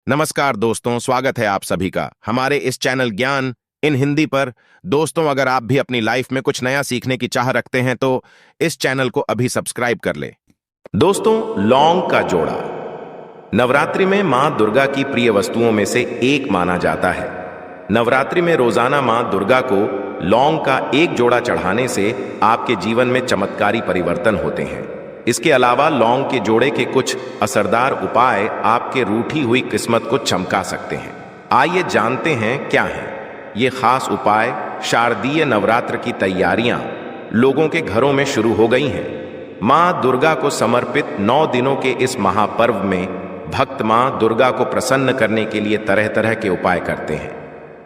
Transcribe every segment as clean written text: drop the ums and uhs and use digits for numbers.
नमस्कार दोस्तों, स्वागत है आप सभी का हमारे इस चैनल ज्ञान इन हिंदी पर। दोस्तों, अगर आप भी अपनी लाइफ में कुछ नया सीखने की चाह रखते हैं तो इस चैनल को अभी सब्सक्राइब कर ले। दोस्तों, लौंग का जोड़ा नवरात्रि में मां दुर्गा की प्रिय वस्तुओं में से एक माना जाता है। नवरात्रि में रोजाना मां दुर्गा को लौंग का एक जोड़ा चढ़ाने से आपके जीवन में चमत्कारी परिवर्तन होते हैं। इसके अलावा लौंग के जोड़े के कुछ असरदार उपाय आपके रूठी हुई किस्मत को चमका सकते हैं। आइए जानते हैं क्या है ये खास उपाय। शारदीय नवरात्र की तैयारियां लोगों के घरों में शुरू हो गई हैं। मां दुर्गा को समर्पित 9 दिनों के इस महापर्व में भक्त मां दुर्गा को प्रसन्न करने के लिए तरह तरह के उपाय करते हैं,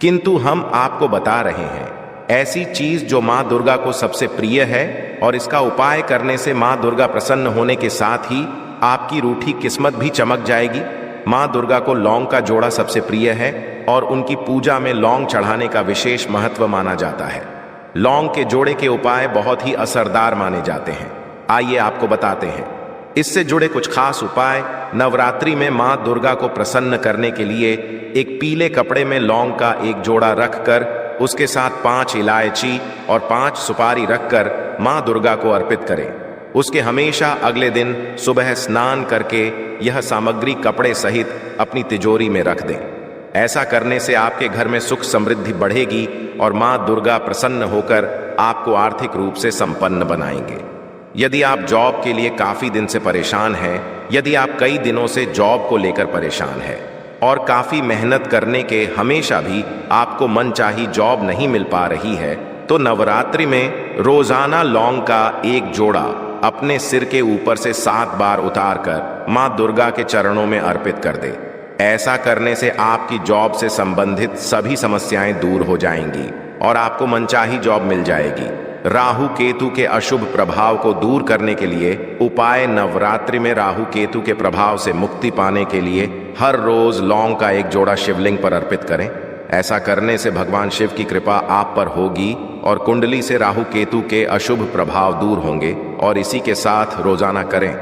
किंतु हम आपको बता रहे हैं ऐसी चीज जो मां दुर्गा को सबसे प्रिय है, और इसका उपाय करने से मां दुर्गा प्रसन्न होने के साथ ही आपकी रूठी किस्मत भी चमक जाएगी। मां दुर्गा को लौंग का जोड़ा सबसे प्रिय है और उनकी पूजा में लौंग चढ़ाने का विशेष महत्व माना जाता है। लौंग के जोड़े के उपाय बहुत ही असरदार माने जाते हैं। आइए आपको बताते हैं इससे जुड़े कुछ खास उपाय। नवरात्रि में मां दुर्गा को प्रसन्न करने के लिए एक पीले कपड़े में लौंग का एक जोड़ा रखकर उसके साथ 5 इलायची और 5 सुपारी रखकर मां दुर्गा को अर्पित करें। उसके हमेशा अगले दिन सुबह स्नान करके यह सामग्री कपड़े सहित अपनी तिजोरी में रख दें। ऐसा करने से आपके घर में सुख समृद्धि बढ़ेगी और मां दुर्गा प्रसन्न होकर आपको आर्थिक रूप से संपन्न बनाएंगे। यदि आप जॉब के लिए काफी दिन से परेशान हैं, यदि आप कई दिनों से जॉब को लेकर परेशान हैं और काफी मेहनत करने के हमेशा भी आपको मनचाही जॉब नहीं मिल पा रही है, तो नवरात्रि में रोजाना लौंग का एक जोड़ा अपने सिर के ऊपर से 7 बार उतारकर मां दुर्गा के चरणों में अर्पित कर दे। ऐसा करने से आपकी जॉब से संबंधित सभी समस्याएं दूर हो जाएंगी और आपको मनचाही जॉब मिल जाएगी। राहु केतु के अशुभ प्रभाव को दूर करने के लिए उपाय। नवरात्रि में राहु केतु के प्रभाव से मुक्ति पाने के लिए हर रोज लौंग का एक जोड़ा शिवलिंग पर अर्पित करें। ऐसा करने से भगवान शिव की कृपा आप पर होगी और कुंडली से राहु केतु के अशुभ प्रभाव दूर होंगे। और इसी के साथ रोजाना करें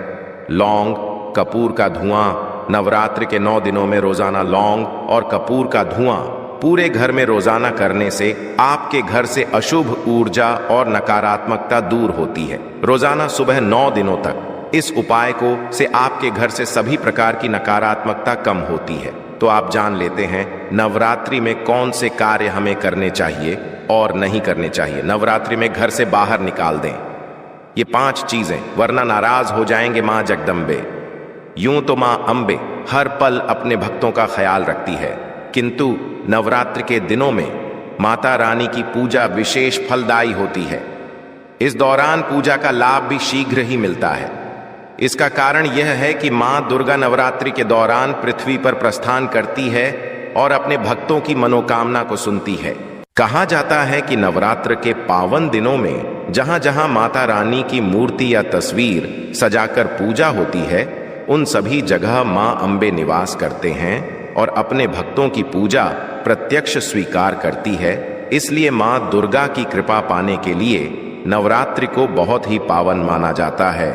लौंग कपूर का धुआं। नवरात्रि के 9 दिनों में रोजाना लौंग और कपूर का धुआं पूरे घर में रोजाना करने से आपके घर से अशुभ ऊर्जा और नकारात्मकता दूर होती है। रोजाना सुबह 9 दिनों तक इस उपाय को से आपके घर से सभी प्रकार की नकारात्मकता कम होती है। तो आप जान लेते हैं नवरात्रि में कौन से कार्य हमें करने चाहिए और नहीं करने चाहिए। नवरात्रि में घर से बाहर निकाल दें ये 5 चीजें, वरना नाराज हो जाएंगे मां जगदम्बे। यूं तो मां अंबे हर पल अपने भक्तों का ख्याल रखती है, किंतु नवरात्रि के दिनों में माता रानी की पूजा विशेष फलदायी होती है। इस दौरान पूजा का लाभ भी शीघ्र ही मिलता है। इसका कारण यह है कि मां दुर्गा नवरात्रि के दौरान पृथ्वी पर प्रस्थान करती है और अपने भक्तों की मनोकामना को सुनती है। कहा जाता है कि नवरात्र के पावन दिनों में जहां जहां माता रानी की मूर्ति या तस्वीर सजाकर पूजा होती है, उन सभी जगह मां अंबे निवास करते हैं और अपने भक्तों की पूजा प्रत्यक्ष स्वीकार करती है। इसलिए मां दुर्गा की कृपा पाने के लिए नवरात्रि को बहुत ही पावन माना जाता है।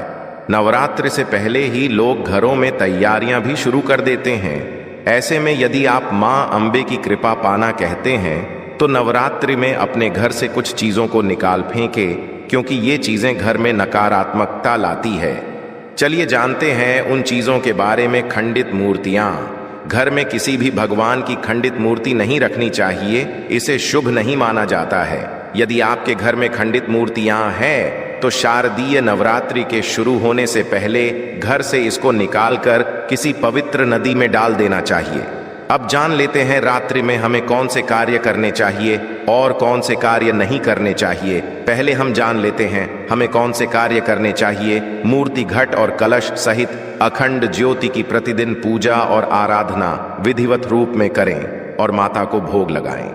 नवरात्रि से पहले ही लोग घरों में तैयारियां भी शुरू कर देते हैं। ऐसे में यदि आप मां अंबे की कृपा पाना कहते हैं तो नवरात्रि में अपने घर से कुछ चीजों को निकाल फेंके, क्योंकि ये चीजें घर में नकारात्मकता लाती है। चलिए जानते हैं उन चीजों के बारे में। खंडित मूर्तियां। घर में किसी भी भगवान की खंडित मूर्ति नहीं रखनी चाहिए, इसे शुभ नहीं माना जाता है। यदि आपके घर में खंडित मूर्तियां हैं तो शारदीय नवरात्रि के शुरू होने से पहले घर से इसको निकालकर किसी पवित्र नदी में डाल देना चाहिए। अब जान लेते हैं रात्रि में हमें कौन से कार्य करने चाहिए और कौन से कार्य नहीं करने चाहिए। पहले हम जान लेते हैं हमें कौन से कार्य करने चाहिए। मूर्ति, घट और कलश सहित अखंड ज्योति की प्रतिदिन पूजा और आराधना विधिवत रूप में करें और माता को भोग लगाएं।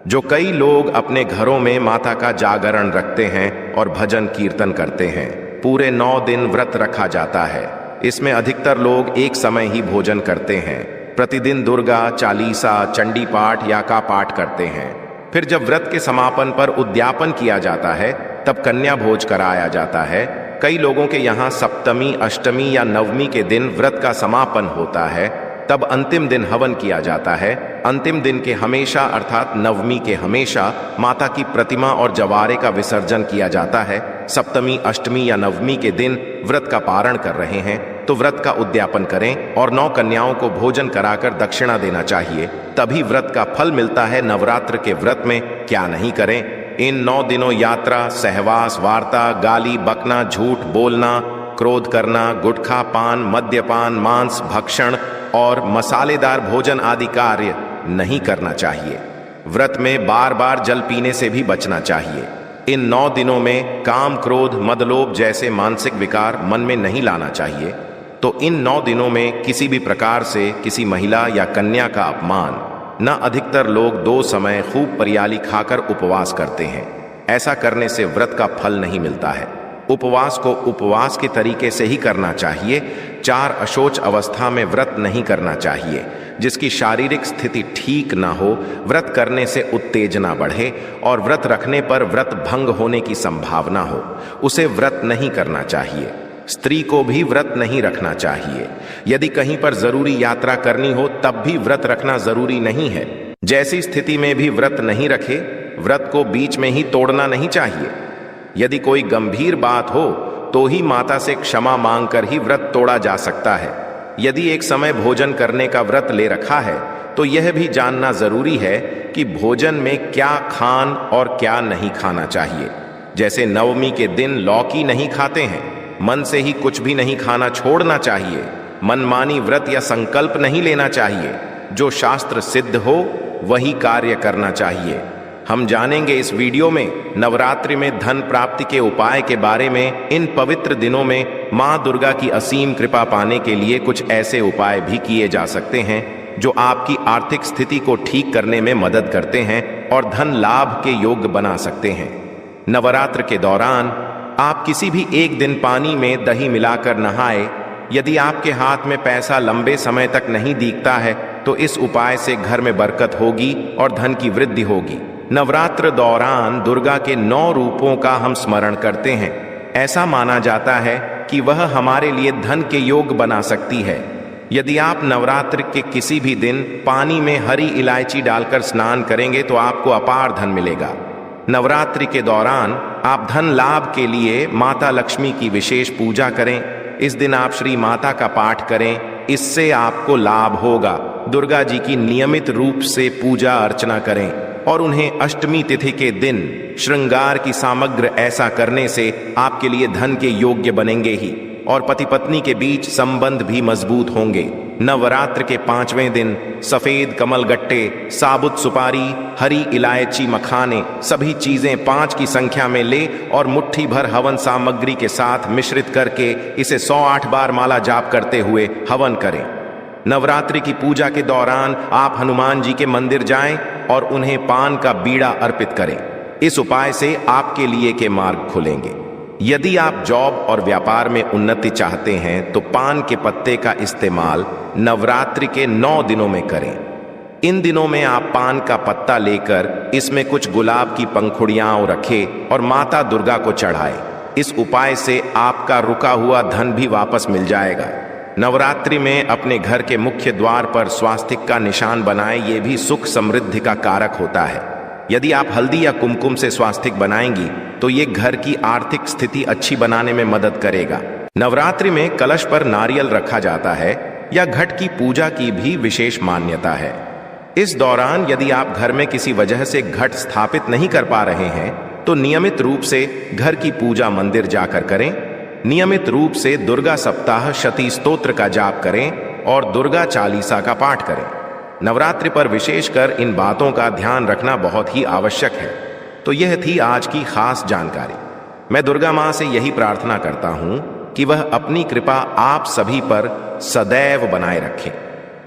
जो कई लोग अपने घरों में माता का जागरण रखते हैं और भजन कीर्तन करते हैं। पूरे 9 दिन व्रत रखा जाता है। इसमें अधिकतर लोग एक समय ही भोजन करते हैं। प्रतिदिन दुर्गा चालीसा, चंडी पाठ या का पाठ करते हैं। फिर जब व्रत के समापन पर उद्यापन किया जाता है तब कन्या भोज कराया जाता है। कई लोगों के यहाँ सप्तमी, अष्टमी या नवमी के दिन व्रत का समापन होता है तब अंतिम दिन हवन किया जाता है। अंतिम दिन के हमेशा अर्थात नवमी के हमेशा माता की प्रतिमा और जवारे का विसर्जन किया जाता है। सप्तमी, अष्टमी या नवमी के दिन व्रत का पारण कर रहे हैं तो व्रत का उद्यापन करें और 9 कन्याओं को भोजन कराकर दक्षिणा देना चाहिए, तभी व्रत का फल मिलता है। नवरात्र के व्रत में क्या नहीं करें। इन 9 दिनों यात्रा, सहवास, वार्ता, गाली बकना, झूठ बोलना, क्रोध करना, गुटखा पान, मद्यपान, मांस भक्षण और मसालेदार भोजन आदि कार्य नहीं करना चाहिए। व्रत में बार बार जल पीने से भी बचना चाहिए। इन 9 दिनों में काम, क्रोध, मदलोभ जैसे मानसिक विकार मन में नहीं लाना चाहिए। तो इन 9 दिनों में किसी भी प्रकार से किसी महिला या कन्या का अपमान न। अधिकतर लोग 2 समय खूब परियाली खाकर उपवास करते हैं। ऐसा करने से व्रत का फल नहीं मिलता है। उपवास को उपवास के तरीके से ही करना चाहिए। 4 अशौच अवस्था में व्रत नहीं करना चाहिए। जिसकी शारीरिक स्थिति ठीक ना हो, व्रत करने से उत्तेजना बढ़े और व्रत रखने पर व्रत भंग होने की संभावना हो, उसे व्रत नहीं करना चाहिए। स्त्री को भी व्रत नहीं रखना चाहिए। यदि कहीं पर जरूरी यात्रा करनी हो तब भी व्रत रखना जरूरी नहीं है। जैसी स्थिति में भी व्रत नहीं रखे, व्रत को बीच में ही तोड़ना नहीं चाहिए। यदि कोई गंभीर बात हो तो ही माता से क्षमा मांगकर ही व्रत तोड़ा जा सकता है। यदि एक समय भोजन करने का व्रत ले रखा है तो यह भी जानना जरूरी है कि भोजन में क्या खान और क्या नहीं खाना चाहिए। जैसे नवमी के दिन लौकी नहीं खाते हैं, मन से ही कुछ भी नहीं खाना छोड़ना चाहिए। मनमानी व्रत या संकल्प नहीं लेना चाहिए। जो शास्त्र सिद्ध हो वही कार्य करना चाहिए। हम जानेंगे इस वीडियो में नवरात्रि में धन प्राप्ति के उपाय के बारे में। इन पवित्र दिनों में मां दुर्गा की असीम कृपा पाने के लिए कुछ ऐसे उपाय भी किए जा सकते हैं जो आपकी आर्थिक स्थिति को ठीक करने में मदद करते हैं और धन लाभ के योग्य बना सकते हैं। नवरात्र के दौरान आप किसी भी एक दिन पानी में दही मिलाकर नहाए। यदि आपके हाथ में पैसा लंबे समय तक नहीं दिखता है तो इस उपाय से घर में बरकत होगी और धन की वृद्धि होगी। नवरात्र दौरान दुर्गा के 9 रूपों का हम स्मरण करते हैं। ऐसा माना जाता है कि वह हमारे लिए धन के योग बना सकती है। यदि आप नवरात्र के किसी भी दिन पानी में हरी इलायची डालकर स्नान करेंगे तो आपको अपार धन मिलेगा। नवरात्रि के दौरान आप धन लाभ के लिए माता लक्ष्मी की विशेष पूजा करें। इस दिन आप श्री माता का पाठ करें, इससे आपको लाभ होगा। दुर्गा जी की नियमित रूप से पूजा अर्चना करें और उन्हें अष्टमी तिथि के दिन श्रृंगार की सामग्री ऐसा करने से आपके लिए धन के योग्य बनेंगे ही और पति पत्नी के बीच संबंध भी मजबूत होंगे। नवरात्र के 5वें दिन सफेद कमल गट्टे, साबुत सुपारी, हरी इलायची, मखाने सभी चीजें 5 की संख्या में ले और मुट्ठी भर हवन सामग्री के साथ मिश्रित करके इसे 108 बार माला जाप करते हुए हवन करें। नवरात्रि की पूजा के दौरान आप हनुमान जी के मंदिर जाएं और उन्हें पान का बीड़ा अर्पित करें। इस उपाय से आपके लिए के मार्ग खुलेंगे। यदि आप जॉब और व्यापार में उन्नति चाहते हैं तो पान के पत्ते का इस्तेमाल नवरात्रि के 9 दिनों में करें। इन दिनों में आप पान का पत्ता लेकर इसमें कुछ गुलाब की पंखुड़ियां रखें और माता दुर्गा को चढ़ाएं। इस उपाय से आपका रुका हुआ धन भी वापस मिल जाएगा। नवरात्रि में अपने घर के मुख्य द्वार पर स्वास्तिक का निशान बनाएं, ये भी सुख समृद्धि का कारक होता है। यदि आप हल्दी या कुमकुम से स्वास्तिक बनाएंगी तो ये घर की आर्थिक स्थिति अच्छी बनाने में मदद करेगा। नवरात्रि में कलश पर नारियल रखा जाता है या घट की पूजा की भी विशेष मान्यता है। इस दौरान यदि आप घर में किसी वजह से घट स्थापित नहीं कर पा रहे हैं तो नियमित रूप से घर की पूजा मंदिर जाकर करें। नियमित रूप से दुर्गा सप्ताह शती स्तोत्र का जाप करें और दुर्गा चालीसा का पाठ करें। नवरात्रि पर विशेषकर इन बातों का ध्यान रखना बहुत ही आवश्यक है। तो यह थी आज की खास जानकारी। मैं दुर्गा मां से यही प्रार्थना करता हूं कि वह अपनी कृपा आप सभी पर सदैव बनाए रखें।